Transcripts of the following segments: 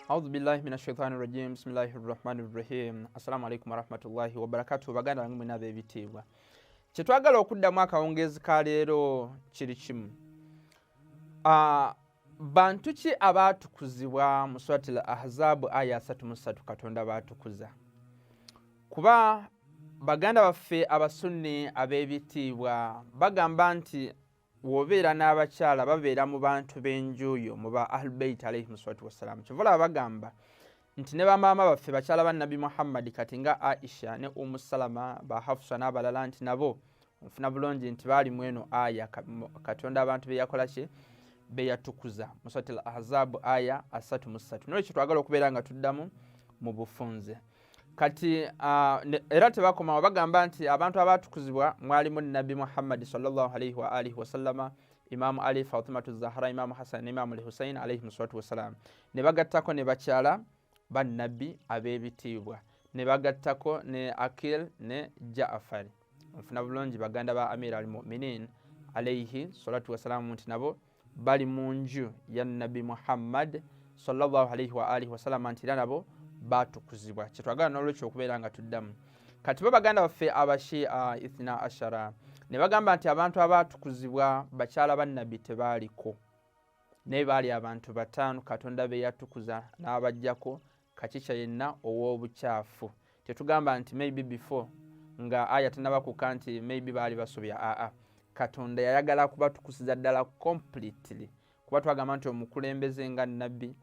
A'udhu billahi minash shaitani rajim. Bismillahir rahmanir rahim. Assalamu alaikum warahmatullahi wabarakatuh. Baganda bangu mwina bebitibwa. Kyetwagala okuddamu akawungeezi ka leero kiri kimu. Bantu ki abaatukuzibwa mu suratul Ahzab aya 33 Katonda baatukuza. Kuba baganda baffe abasunni ab'ebitiibwa bagamba nti wobeera n'abakyala babeera mu bantu benjuyo mu ba Ahalbayt alayhi salatu wassalam. Kyovula bagamba nti ne bamaama baffe bakyala ba Nabbi Muhammad kati nga Aisha ne Salama ba Hafsa n'abalala nti nabo nfuna bulungi nti baali mweno aya Katonda abantu be yakola ki be yatukuza mu suratul Ahzab aya 33. N'olwekyo twagala okubeera nga tuddamu mu bufunze. Kati era tebakoma bagamba nti abantu abatukuzibwa mwalimu Nabbi Muhammad sallallahu alayhi wa alihi wasallama, Imam Ali, Fatima Zahra, Imam Hassan ne Imam Hussein alayhi salatu wassalam. Ne bagattako ne bakyala ba Nabbi ab'ebitiibwa, ne bagattako ne Akil ne Jaafar. Nfuna bulungi baganda ba Amir al-Mu'minin alayhi salatu wassalam nti nabo bali mu nju ya Nabbi Muhammad sallallahu alayhi wa alihi wasallama nti nabo batukuzibwa. Kyetwagala n'olwekyo okubeera nga tuddamu. Kati bo baganda baffe Abashia Ithna Ashara ne bagamba nti abantu abaatukuzibwa bakyala ba Nabbi tebaaliko, naye baali abantu bataano Katonda be yatukuza n'abajjako kakica yenna ow'obukyafu. Tetugamba nti maybe before nga aya tenabakuka nti maybe baali basobya. Katonda yayagala kubatukusiza ddala completely. Kuba twagamba nti omukulembeze nga Nabbi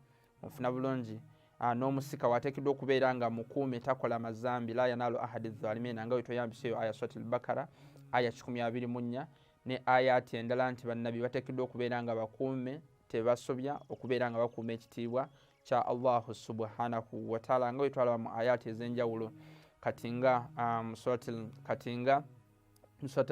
ofuna bulungi n'omusika wateekeddwa okubeera nga mukuume takola mazambi la yanalu ahadi zalimina nga wetweyambiseyo aya suratul Bakara aya 24 ne ayati endala nti bannabi bateekeddwa okubeera nga bakuume tebasobya okubeera nga bakuuma ekitiibwa kya Allah subhanahu wa ta'ala nga wetwalaba mu ayati ez'enjawulo katinga suratul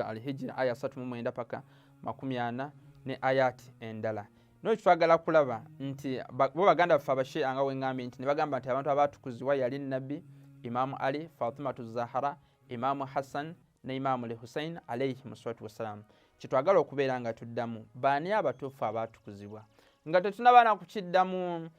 al-Hijr aya 39 paka 40 ne ayati endala. N'olwekyo twagala kulaba nti bo baganda baffe Abashia nga wengambye nti ne bagamba nti abantu abaatukuzibwa yali Nabbi, Imam Ali, Fatima Zahra, Imam Hassan ne Imam Hussein alayhi salatu wassalam. Kyetwagala okubeera nga tuddamu baani abatuufu abaatukuzibwa nga tetunabana kukiddamu.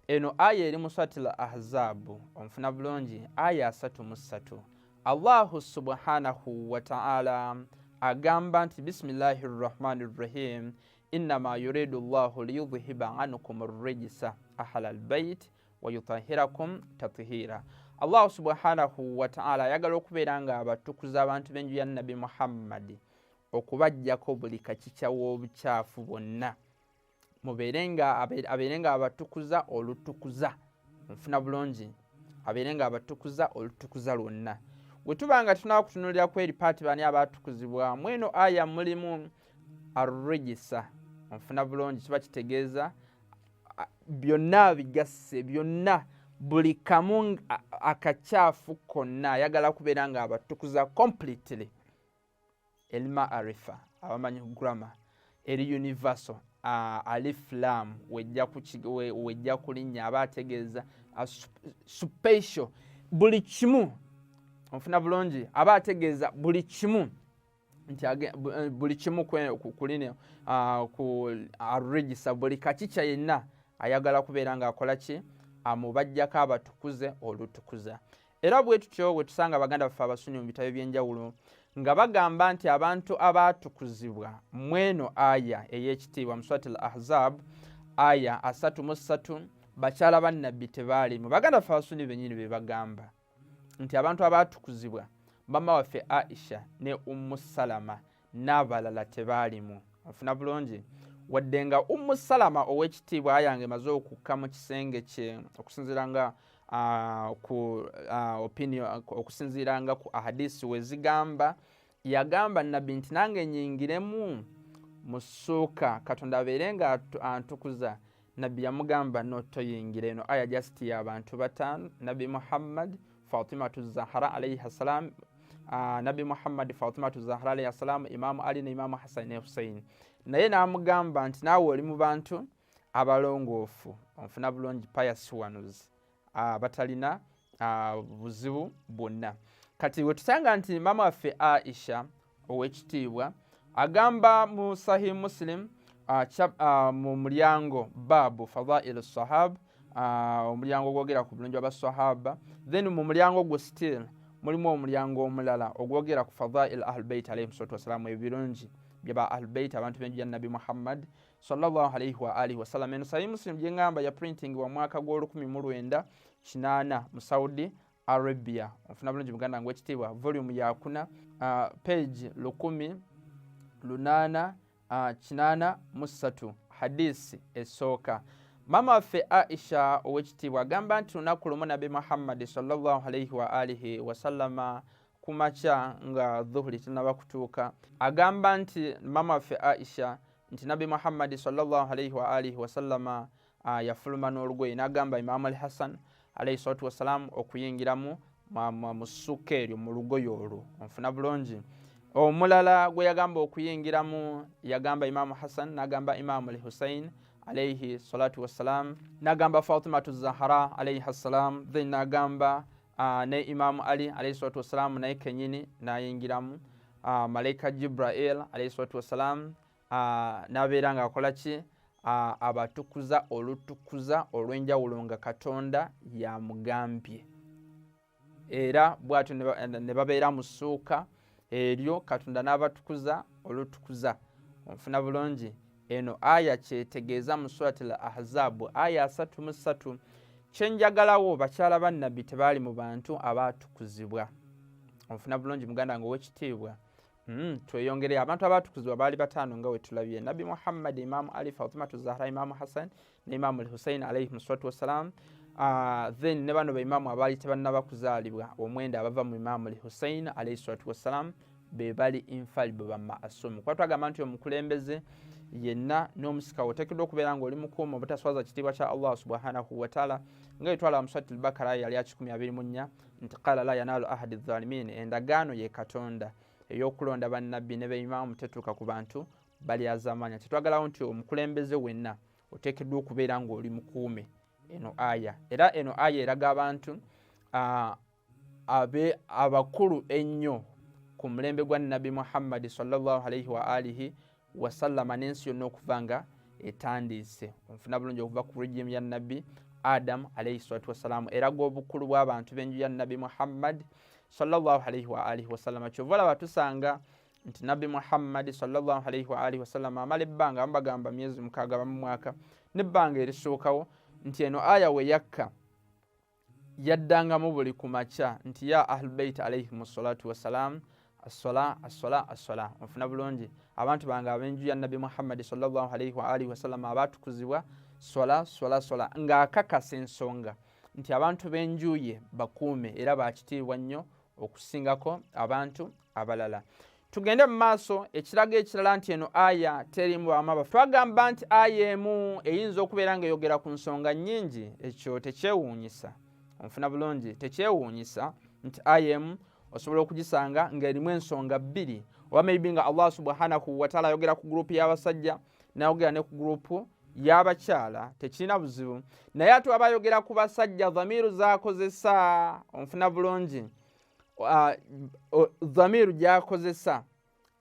Eno aya eri mu suratul Ahzab onfuna bulungi aya 33. Allahu subhanahu wa ta'ala agamba nti bismillahir rahmanir rahim innama yuridu Allahu liyudhhiba ankum ar-rijsa Ahalbayt wa yutahhirakum tathira. Allah subhanahu wa ta'ala yagala okubeera nga abatukuza abantu benju ya Nabbi Muhammad okubajjako buli kakica w'obukyafu bwonna, abeerenga abatukuza olutukuza. Nfuna bulungi abeerenga abatukuza olutukuza lwonna. Bwe tuba nga tunakutunulira ku eri paati bani abaatukuzibwa mweno aya mulimu ar-rijsa. Nfuna bulungi kiba kitegeeza byonna bigasse, byonna buli kamu akakyafu konna ayagala kubeera nga abatukuza completely. Elima arifa abamanyi grammar eri universal alif lam wejja kulinnya abategeeza special buli kimu. Nfuna bulungi abategeeza buli kimu nti buli kimu kuline ku arregisa buli kakica yenna ayagala kubeera nga akola ki amubajjako abatukuze olutukuza. Era bwe tutyo bwe tusanga baganda baffe Abasunni mu bitabo by'enjawulo nga bagamba nti abantu abaatukuzibwa mweno aya ey'ekitiibwa mu suratul Ahzab aya 33 bakyala ba Nabbi tebaalimu. Baganda baffe Abasunni bennyini be bagamba nti abantu abaatukuzibwa mama waffe Aisha ne Salama n'abalala tebaalimu. Afuna bulungi wadde nga Salama ow'ekitiibwa ayange maze okukka mu kisenge kye okusinziira nga ku opinion okusinziira nga ku ahadisi wezigamba yagamba Nabbi nti nange nyingiremu mu ssuuka Katonda abeere nga antukuza. Nabbi yamugamba notoyingire. Eno aya just y'abantu bataano: Nabbi Muhammad, Fatima Zahra alayhi salam, Nabbi Muhammad, Fatima Zahra alayhi salam, Imam Ali ne Imam Hassan ne Hussein. Naye n'amugamba nti naawe oli mu bantu abalongoofu, onfuna bulungi pious ones, batalina buzibu bwonna. Kati we tusanga nti mama waffe Aisha ow'ekitiibwa agamba mu Sahih Muslim mu mulyango babu fadhail sahab omulyango ogwogera ku bulungi bw'abasahaba. Then mu mulyango gwo still mulimu omulyango omulala ogwogera ku fadha'il Ahalbayt alayhi salatu wassalamu, ebirungi byaba Ahalbayt, abantu benju ya Nabbi Muhammad sallallahu alayhi wa alihi wasallam. Eno Sahih Muslim gyengamba ya printing wa mwaka gwa 1980 mu Saudi Arabia. Ofuna bulungi muganda ngwe ekitiibwa, volume ya 4, page 1883, hadisi esooka. Mama waffe Aisha ow'ekitiibwa agamba nti lunaku lumu Nabbi Muhammad sallallahu alayhi wa alihi wasallama kumakya nga dhuhuri tinaba kutuuka, agamba nti mama waffe Aisha nti Nabbi Muhammad sallallahu alayhi wa alihi wasallama yafuluma n'olugoye, n'agamba Imam al-Hassan alayhi salatu wassalam okuyingiramu mu ssuuka eryo mu lugoye olwo. Onfuna bulungi. Omulala gwe yagamba okuyingiramu yagamba Imam Hassan, n'agamba Imam al-Hussein alayhi salatu wassalam, n'agamba Fatimatu Zahra alayhi salam, then n'agamba ne Imam Ali alayhi salatu wassalam naye kenyini n'ayingiramu. Malaika Jibril alayhi salatu wassalam n'abeera ng'akola ki? Abatukuza olutukuza olw'enjawulo nga Katonda yamugambye. Era bw'atyo ne babeera mu ssuuka eryo, Katonda n'abatukuza olutukuza. Onfuna bulungi. Eno aya kyetegeeza mu surati al-Ahzab aya 33. Kyenjagalawo bakyala ba Nabbi tebaali mu bantu abatukuzibwa. Onfuna bulungi muganda nga ow'ekitiibwa. Tweyongere, abantu abatukuzibwa baali 5 nga wetulabye: Nabbi Muhammad, Imam Ali, Fatimatu Zahra, Imam Hassan ne Imam al-Hussein alayhi salatu wassalam. Then ne bano baimamu abaali tebannaba kuzaalibwa, omwenda abava mu Imam al-Hussein alayhi salatu wassalam, be bali infallible bamaasumu. Kwa twagamba nti omukulembeze yenna n'omusika oteekeddwa okubeera ng'oli mukuuma obutaswaza kitiibwa kya Allah subhanahu wa ta'ala, nga etwala mu surati al-Baqara yali 124 nti qala la yanaalu ahadi adh-dhalimin, endagaano ye Katonda ey'okulonda bannabbi ne baimamu tetuuka ku bantu bali azamanya. Tetwagalawo nti omukulembeze wenna oteekeddwa okubeera ng'oli mukuume eno aya. Era eno aya eraga abantu abakulu ennyo ku mulembe gwa Nabbi Muhammad sallallahu alayhi wa alihi wasallama n'ensi yonna okuva nga etandiise. Onfuna bulungi okuva ku regime ya Nabbi Adam alayhi salatu wassalamu. Eraga obukulu bw'abantu benju ya Nabbi Muhammad sallallahu alayhi wa alihi wasallama. Kyova olaba tusanga nti Nabbi Muhammad sallallahu alayhi wa alihi wasallama amala ebbanga mbagamba myezi 6 mu mwaka n'ebbanga erisookawo nti eno aya we yakka yaddangamu buli kumakya nti ya Ahalbayt alayhi salatu wassalam, as-sala as-sala as-sala. Onfuna bulungi, abantu bange abenju ya Nabbi Muhammad sallallahu alayhi wa alihi wasallama abatukuzibwa swala swala swala, ng'akakasa ensonga nti abantu benjuye bakuume era bakitiibwa nnyo okusingako abantu abalala. Tugende mu maaso, ekiraga ekirala nti eno aya terimu bamabafu. Twagamba nti aya emu eyinza okubeera ng'eyogera ku nsonga nnyingi, ekyo tekyewuunyisa. Onfuna bulungi, tekyewuunyisa nti aya emu osobola okugisanga ng'erimu ensonga 2, oba maybe nga Allah subhanahu wa ta'ala ayogera ku gurupu y'abasajja n'ayogera ne ku gurupu y'abakyala, tekirina buzibu. Naye ate aba ayogera ku basajja, dhamiru z'akozesa. Onfuna bulungi, dhamiru gy'akozesa,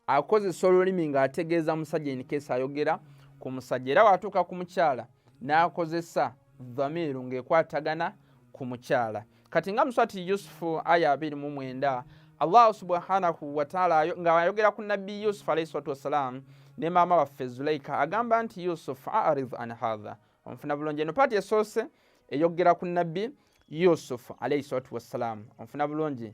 akozesa olulimi ng'ategeeza musajja in case ayogera ku musajja. Era watuuka ku mukyala n'akozesa dhamiru ng'ekwatagana ku mukyala. Kati nga muswati Yusufu aya 29, Allah subhanahu wa ta'ala nga ayogera ku Nabbi Yusuf alayhi salatu wassalam ne maama waffe Zulaika, agamba nti Yusuf a'rid an hadha. Onfuna bulungi, eno paati esoose eyogera ku Nabbi Yusuf alayhi salatu wassalam. Onfuna bulungi,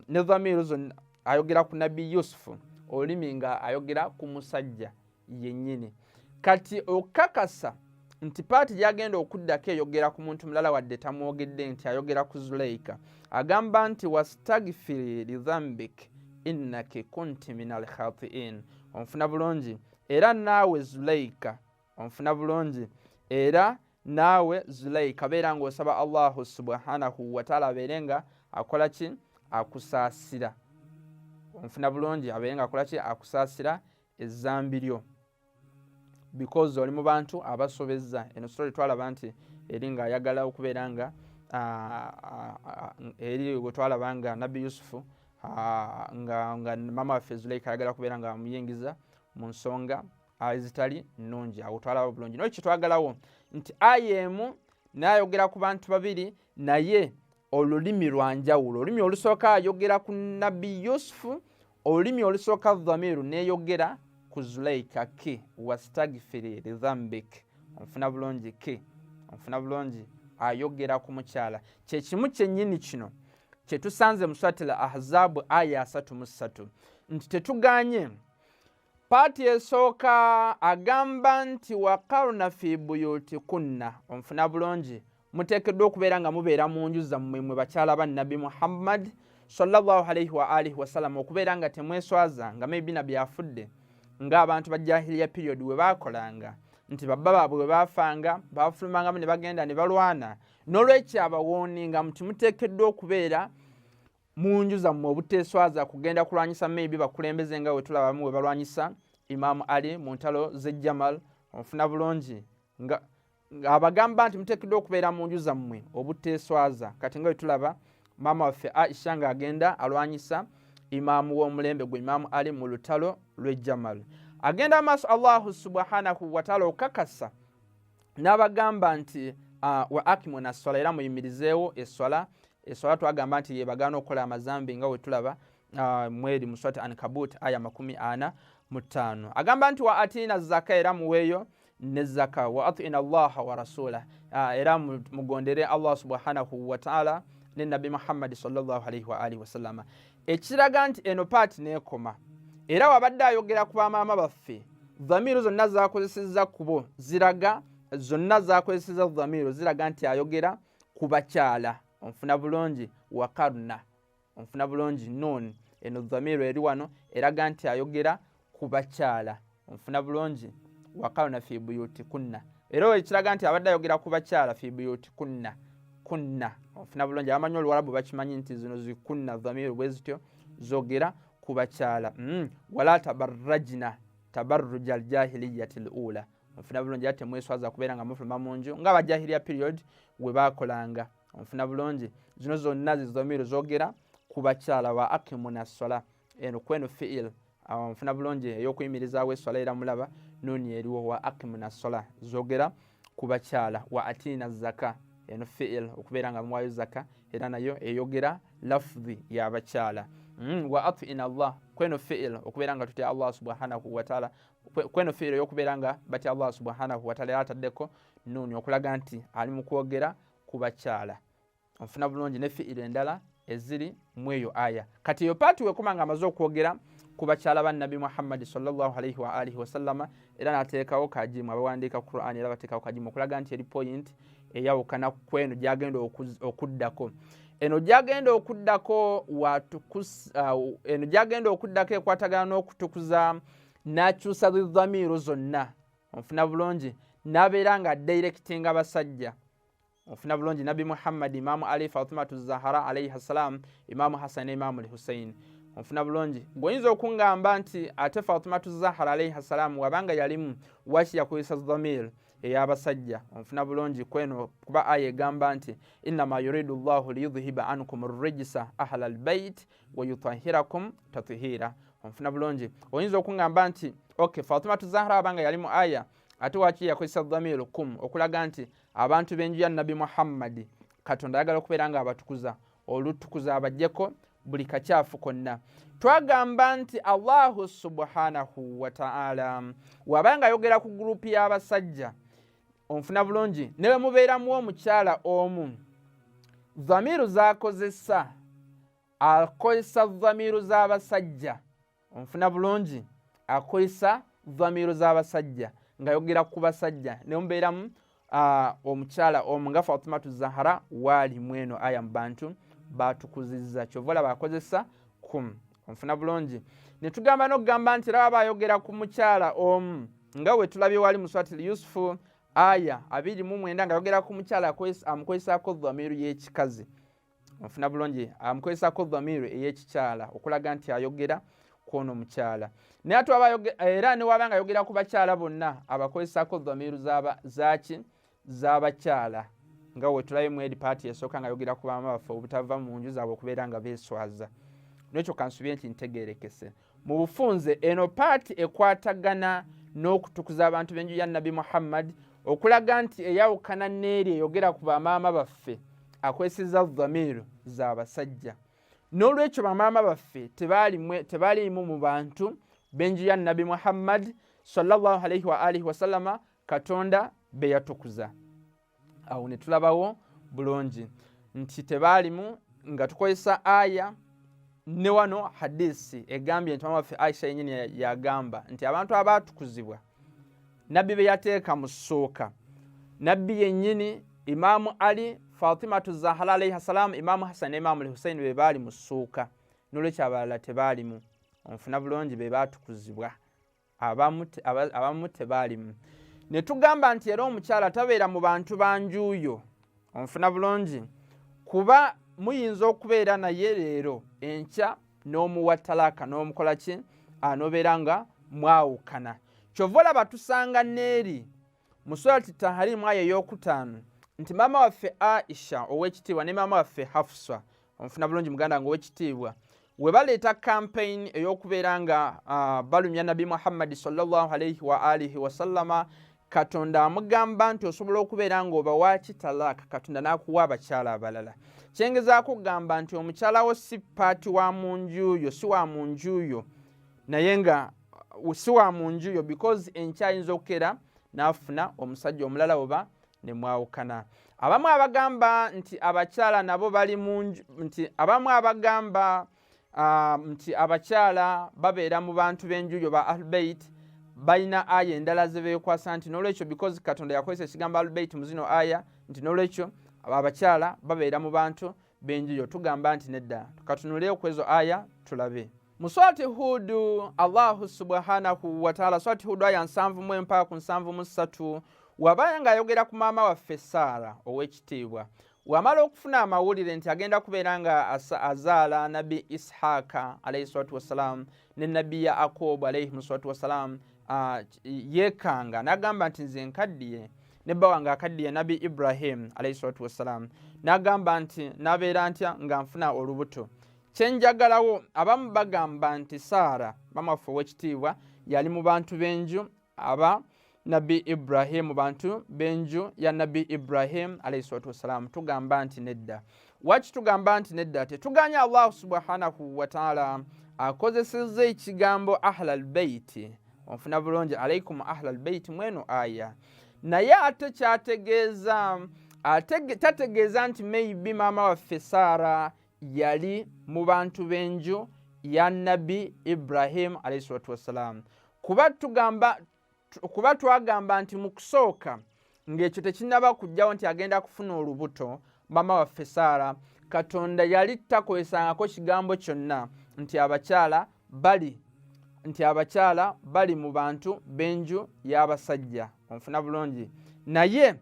ne dhamiru zonna ayogera ku Nabbi Yusuf, olulimi nga ayogera ku musajja yennyini. Kati okakasa nti paati gyagenda okuddako eyogera ku muntu mulala wadde tamwogedde nti ayogera ku Zulaika, agamba nti wastagfiri lidhambik innaki kunti minal khati'in. Onfuna bulungi, era naawe Zulaika, onfuna bulungi, era naawe Zulaika beera ng'osaba Allahu subhanahu wa ta'ala abeere nga akola ki? Akusaasira. Onfuna bulungi, abeere nga akola ki? Akusaasira ezzambi lyo, because oli mu bantu abasobezza. Eno story twalaba nti eri nga ayagala okubeera nga eri gwe twalaba nga Nabbi Yusufu nga mama waffe Zulaika ayagala kubeera nga amuyingiza mu nsonga ezitali nnungi. Awo twalaba bulungi. Naye kitwagalawo nti aya emu n'ayogera ku bantu babiri naye olulimi lwanjawulo. Olulimi olusooka ayogera ku nabbi Yusufu, olulimi olusooka dhamiru n'eyogera ku Zulaika ki wastagfiri lidhambik. Onfuna bulungi ki, onfuna bulungi ayogera ku mukyala. Kyekimu kyennyini kino kye tusanze mu Surati al-Ahzab aya 33 nti tetuganye paati esooka agamba nti waqarna fi buyutikunna. Onfuna bulungi muteekeddwa okubeera nga mubeera mu nju zammwe mwe bakyala ba Nabbi Muhammad sallallahu alaihi wa alihi wasallam, okubeera nga temweswaza nga maybe na byafudde ng'abantu ba jahiliya period we baakolanga nti babba baabwe bwe baafanga baafulumangamu ne bagenda ne balwana. N'olwekyo abawooninga muti muteekeddwa okubeera mu nju zammwe obuteeswaza kugenda kulwanyisa maybe bakulembeze nga we tulabamu we balwanyisa Imam Ali mu ntalo z'Ejjamal. Onfuna bulungi nga abagamba nti muteekeddwa okubeera mu nju zammwe obuteeswaza. Kati nga we tulaba maama waffe Aisha ng'agenda alwanyisa imaamu w'omulembe gwe Imam Ali mu lutalo lw'Ejjamal. Agenda amaaso Allahu subhanahu wa ta'ala okakasa n'abagamba nti wa akimuna swala, era muyimirizeewo esswala. Esswala twagamba nti yebagaana okukola amazambi nga we tulaba mweri mu Surati Ankabut aya 45. Agamba nti wa atina zaka, era muweeyo ne zaka. Wa atina Allaha wa rasula, era mugondere Allah subhanahu wa ta'ala ne Nabbi Muhammad sallallahu alaihi wa alihi wasallam. Ekiraga nti eno paati neekoma, era wabadde ayogera ku bamaama baffe dhamiru zonna zakozesezza kubo ziraga, zonna zakozesezza dhamiru ziraga nti ayogera ku bakyala. Onfuna bulungi waqarna, onfuna bulungi nun, eno dhamiru eri wano eraga nti ayogera ku bakyala. Onfuna bulungi waqarna fi buyutikunna, era ekiraga nti abadde ayogera ku bakyala fi buyutikunna kunna. Onfuna bulungi abamanyi Oluwarabu bakimanyi nti zino zikunna dhamiru bwe zityo zogera ku bakyala. Wala tabarrajna tabarruja aljahiliyati alula. Onfuna bulungi ate mweswaza kubeera nga mufuluma mu nju nga abajahiliya period we baakolanga. Onfuna bulungi zino zonna zidhamiru zogera ku bakyala. Wa akimuna swala, eno kweno fi'il. Onfuna bulungi ey'okuyimirizaawo esswala era mulaba nuni eriwo. Wa akimuna swala zogera ku bakyala. Wa atina zaka, eno fi'il okubeera nga muwaayo zaka era nayo eyogera lafdhi ya bakyala. Wa atina Allah, kweno fi'il okubeera nga tutya Allah subhanahu wa ta'ala, kweno fi'il y'okubeera nga batya Allah subhanahu wa ta'ala era ataddeko nuni okulaga nti ali mu kwogera ku bakyala. Onfuna bulungi ne fi'il endala eziri mu eyo aya. Kati eyo paati wekoma nga amaze okwogera ku bakyala ba Nabbi Muhammad sallallahu alaihi wa alihi wasallam, era n'ateekawo kajimu abawandiika ku Qur'an era bateekawo kajimu okulaga nti eri point eyawukana kweno gyagenda okuddako. Eno gyagenda okuddako eno gyagenda okuddako ekwatagana n'okutukuza n'akyusa dhamiru zonna. Onfuna bulungi n'abeera nga directinga basajja. Onfuna bulungi Nabbi Muhammad, Imamu Ali, Fatimatu Zahara alayhi salam, Imamu Hassan, Imamu Hussein. Onfuna bulungi gwoyinza okungamba nti ate Fatimatu Zahara alayhi salam wabanga yalimu waki yakozesa dhamiru ey'abasajja. Onfuna bulungi kweno kuba aya egamba nti innama yuridu Allahu liyudhhiba ankum ar-rijsa Ahalbayt wa yutahhirakum tathira. Onfuna bulungi oyinza okungamba nti okay, Fatimatu Zahra abanga yalimu aya ate waki yakozesa dhamiru kum okulaga nti abantu benju ya Nabbi Muhammad Katonda ayagala okubeera nga abatukuza, olutukuza abajjeko buli kakyafu konna. Twagamba nti Allahu subhanahu wa ta'ala wabanga ayogera ku gurupu y'abasajja, onfuna bulungi ne bwe mubeeramu omukyala omu, dhamiru zakozesa akozesa dhamiru z'abasajja. Onfuna bulungi akozesa dhamiru z'abasajja ng'ayogera ku basajja, ne mubeeramu omukyala omu nga Fatimatu Zahara waali mweno aya mu bantu batukuzizza, kyova olaba akozesa kum. Onfuna bulungi ne tugamba n'okugamba nti era bayogera ku mukyala omu nga we tulabye wali mu Surati Yusufu aya 29 ng'ayogera ku mukyala amukozesako dhamiru y'ekikazi. Onfuna bulungi amukozesako dhamiru ey'ekikyala okulaga nti ayogera kwono mukyala. Naye ate era ne wabanga ayogera ku bakyala bonna abakozesako dhamiru z'abakyala nga we tulabye mu eri paati esooka ng'ayogera ku baama baffe obutava mu nju zaabwe okubeera nga beeswaza. N'ekyo kansubye nti ntegeerekese mu bufunze eno paati ekwatagana n'okutukuza abantu b'enju ya Nabbi Muhammad okulaga nti eyawukana n'eri eyogera ku bamaama baffe akwesiza dhamiru z'abasajja. N'olwekyo bamaama baffe tebaalimu mu bantu benju ya Nabbi Muhammad sallallahu alaihi wa alihi wasallama Katonda be yatukuza. Awo ne tulabawo bulungi nti tebaalimu nga tukozesa aya ne wano hadisi egambye nti mama waffe Aisha yennyini yagamba nti abantu abaatukuzibwa Nabbi be yateeka mu ssuuka. Nabbi yennyini, Imaamu Ali, Fatimatu Zahra alayhi salam, Imaamu Hassan ne Imaamu Hussein be baali mu ssuuka. N'olwekyo abalala tebaalimu. Onfuna bulungi be baatukuzibwa. Abamu tebaalimu. Ne tugamba nti era omukyala tabeera mu bantu banjuuyo. Onfuna bulungi. Kuba muyinza okubeera naye leero enkya n'omuwa talaka n'omukola ki anobeera nga mwawukana. Kyova olaba tusanga neeri mu surati Tahrim aya ey'okutaano nti maama waffe Aisha ow'ekitiibwa ne maama waffe Hafsa onfuna bulungi muganda nga ow'ekitiibwa we baleeta campaign ey'okubeera nga balumya Nabbi Muhammad sallallahu alaihi wa alihi wasallama, Katonda amugamba nti osobola okubeera ng'obawa kitalaaka Katonda n'akuwa abakyala abalala. Kyengezaako kugamba nti omukyala wo si paati wa munjuyo, si wa munjuyo naye nga si wa munjuyo because enkya ayinza okukera n'afuna omusajja omulala oba ne mwawukana. Abamu abagamba nti abakyala nabo bali munju, nti abamu abagamba nti abakyala babeera mu bantu benjuyo ba Ahalbayt balina aya endala ze beekwasa nti n'olwekyo because Katonda yakozesa ekigambo Ahalbayt mu zino aya nti n'olwekyo abakyala babeera mu bantu benjuyo. Tugamba nti nedda, tukatunulire ku ezo aya tulabe. Mu surati Hud Allahu subhanahu wa ta'ala, surati Hud aya 7 mpaka ku 7 wabaya ng'ayogera ku maama waffe Saara ow'ekitiibwa. Wamala okufuna amawulire nti agenda kubeera nga azaala Nabbi Ishaaka alayhi salatu wassalam ne Nabbi Yakobo alayhi salatu wassalam, yeekanga n'agamba nti nze nkaddiye ne bba wange akaddiye Nabbi Ibrahim alayhi salatu wassalam, n'agamba nti nabeera ntya nga nfuna olubuto. Kyenjagalawo abamu bagamba nti Saara maama waffe ow'ekitiibwa yali mu bantu benju aba Nabbi Ibrahim, bantu benju ya Nabbi Ibrahim alayhi salatu wassalam. Tugamba nti nedda. Waki tugamba nti nedda? Tetuganya Allah subhanahu wa ta'ala akozesezza ekigambo Ahalbayt. Onfuna bulungi alaikum Ahalbayt mweno aya. Naye ate kyategeeza tategeeza nti maybe maama waffe Saara yali mu bantu benju ya Nabbi Ibrahim alayhi salatu wassalam. Kuba twagamba nti mu kusooka ng'ekyo tekinnaba kujjawo nti agenda kufuna olubuto maama waffe Saara, Katonda yali takozesangako kigambo kyonna nti abakyala bali mu bantu benju y'abasajja. Onfuna bulungi. Naye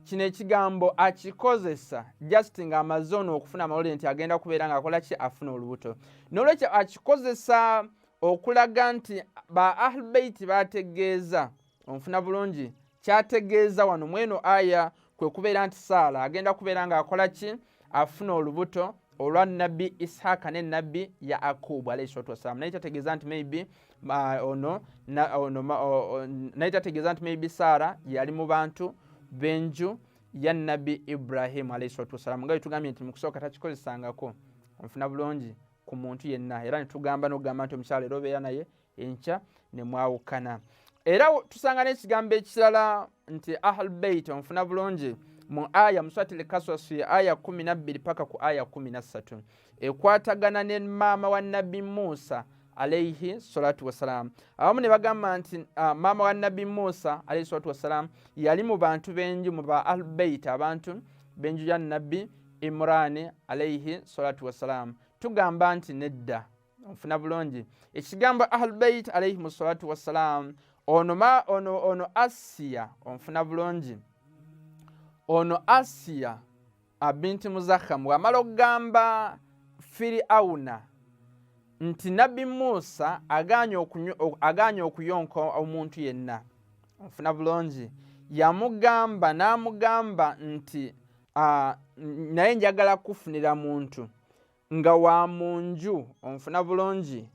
kino ekigambo akikozesa just ng'amaze ono okufuna amawulire nti agenda kubeera ng'akola ki afuna olubuto. N'olwekyo akikozesa okulaga nti ba Ahalbayt bategeeza. Onfuna bulungi. Kyategeeza wano mweno aya kwe kubeera nti Saara agenda kubeera ng'akola ki afuna olubuto olwa Nabbi Ishaaka ne Nabbi Yakobo alayhi salatu wassalam. Naye kyategeeza nti maybe maybe Saara yali mu bantu benju ya Nabbi Ibrahim alayhi salatu wassalam. Nga tugambye nti mu kusooka takikozesangako. Onfuna bulungi ku muntu yenna. Era netugamba n'okugamba nti omukyala era obeera naye enkya ne mwawukana. Era tusanga n'ekigambo ekirala nti Ahalbayt onfuna bulungi mu aya mu Faziri-Lectures aya 12 paka ku aya 13 ekwatagana ne maama wa Nabbi Musa alayhi salatu wassalam. Abamu ne bagamba nti maama wa Nabbi Musa alayhi salatu wassalam yali mu bantu benju mu ba Ahalbayt, abantu benju ya Nabbi Imran alayhi salatu wassalam. Tugamba nti nedda. Onfuna bulungi. Ekigambo Ahalbayt alayhi salatu wassalam ono Asiya onfuna bulungi. Ono Asiya binti Muzakham wamala okugamba Firiauna nti Nabbi Musa aganye okuyonka omuntu yenna. Onfuna bulungi. Yamugamba n'amugamba nti naye njagala kufunira muntu nga wa munju. Onfuna bulungi.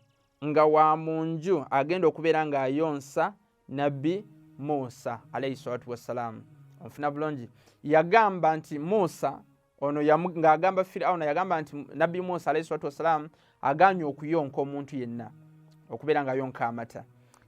Nga wa munju agenda okubeera ng'ayonsa Nabbi Musa alayhi salatu wassalam. Onfuna bulungi yagamba nti Musa ono ng'agamba Firawuna yagamba nti Nabbi Musa alayhi salatu wassalam aganye okuyonka omuntu yenna okubeera nga yonka amata,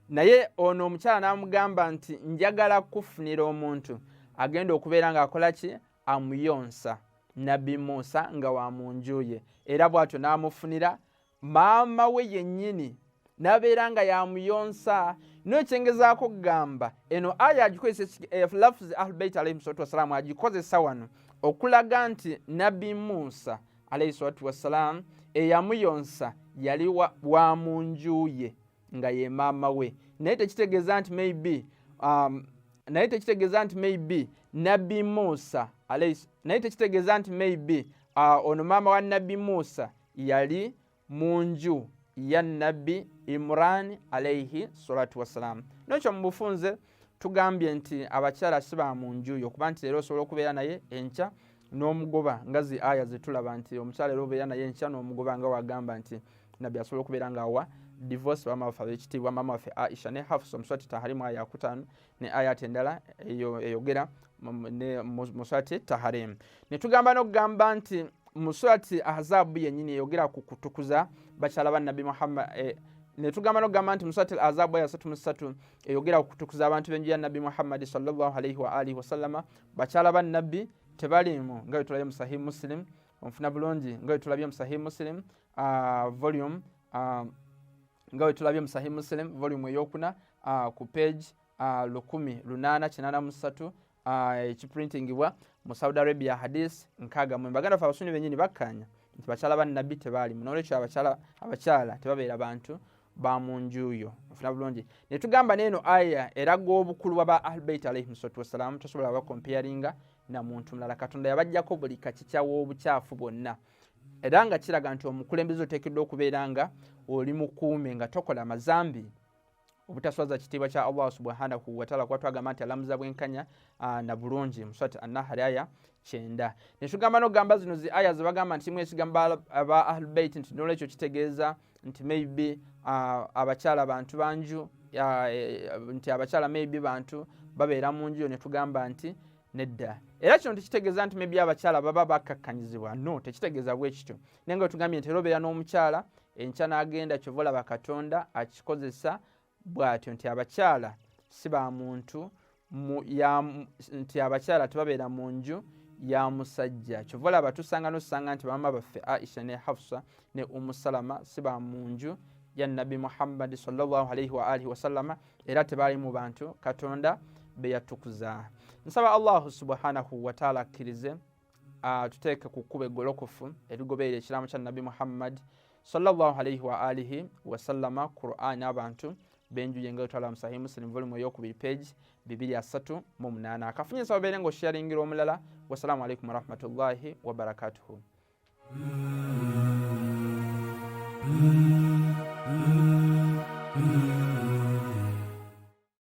naye ono omukyala n'amugamba nti njagala kufunira omuntu agenda okubeera ng'akola ki, amuyonsa Nabbi Musa nga wa mu nju ye, era bw'atyo n'amufunira maama we yennyini n'abeera nga yamuyonsa. N'ekyengezaako kugamba eno aya agikozesa lafuzi Ahalbayt alayhi salatu wassalam agikozesa wano okulaga nti Nabbi Musa alayhi salatu wassalam eyamuyonsa yali wa mu nju ye nga ye maama we, naye tekitegeeza nti maybe Nabbi Musa naye tekitegeeza nti maybe ono maama wa Nabbi Musa yali mu nju Ya Nabbi Imran alayhi salatu wassalam. N'ekyo mu bufunze tugambye nti abakyala siba mu nju yo, kuba nti leero osobola okubeera naye enkya n'omugoba nga zi aya zetulaba nti omukyala leero obeera naye enkya n'omugoba nga wagamba nti Nabbi asobola okubeera nga awa divorce maama waffe ab'ekitiibwa maama waffe Aisha ne Hafsa omuswati taharimu aya 5 ne ayati endala eyogera mu swati taharimu. Ne tugamba n'okugamba nti mu swati Ahzabu yennyini eyogera ku kutukuza bakyala ba Nabbi Muhammad. Ne tugamba n'okugamba nti mu swati Ahzabu aya 33 eyogera ku kutukuza abantu b'enju ya Nabbi Muhammad sallallahu alayhi wa alihi wasallama. Bakyala ba Nabbi tebalimu nga tulabye mu Sahih Muslim, onfuna bulungi nga tulabye mu Sahih Muslim volume nga tulabye mu Sahih Muslim volume eyokuna ku page 1883 ekiprintingibwa mu Saudi Arabia hadith nkaga mu baganda fa abasuni benyini bakanya nti bakyala ba Nabbi tebalimu, n'olwekyo abakyala tebabeera bantu ba mu nju yo. Onfuna bulungi ne tugamba n'eno aya eraga obukulu ba Ahalbayt alayhi salatu wassalam, tosobola bakomparinga na muntu mulala. Katonda yabajjako buli kakikyawo obukyafu bwonna, era nga kiraga nti omukulembeze oteekeddwa okubeera nga oli mukuume nga tokola mazambi obutaswaza kitiibwa kya Allah subhanahu wa ta'ala, kuba twagamba nti alamuza bwenkanya na bulungi mu swati An-Nahl aya 9. Ne tugamba n'okugamba zino zi aya zebagamba nti mwekigamba aba Ahalbayt nti n'olwekyo kitegeeza nti maybe abakyala bantu banju nti abakyala maybe bantu babeera mu nju. Ne tugamba nti nedda, era kino tekitegeeza nti maybe abakyala baba bakakkanyizibwa, no, tekitegeeza bwe kityo. Naye nga tugambye nti era obeera n'omukyala enkya n'agenda kyova olaba Katonda akikozesa bw'atyo nti abakyala si ba muntu nti abakyala tebabeera mu nju ya musajja. Kyova olaba tusanga nti bamama baffe Aisha ne Hafsa ne Salama si ba mu nju ya Nabbi Muhammad sallallahu alayhi wa alihi wasallama, era tebali mu bantu Katonda be yatukuza. Nsaba Allah subhanahu wa ta'ala akkirize tuteeke ku kkubo eggolokofu erigoberera ekiraamo kya Nabbi Muhammad sallallahu alayhi wa alihi wasallama. Qur'an abantu benju yenga utala mu Sahih Muslim volume ey'okubiri page 238. Akafunye nsaba beere ng'osharingira omulala. Wassalamu alaykum wa rahmatullahi wa barakatuhu. Mm-hmm.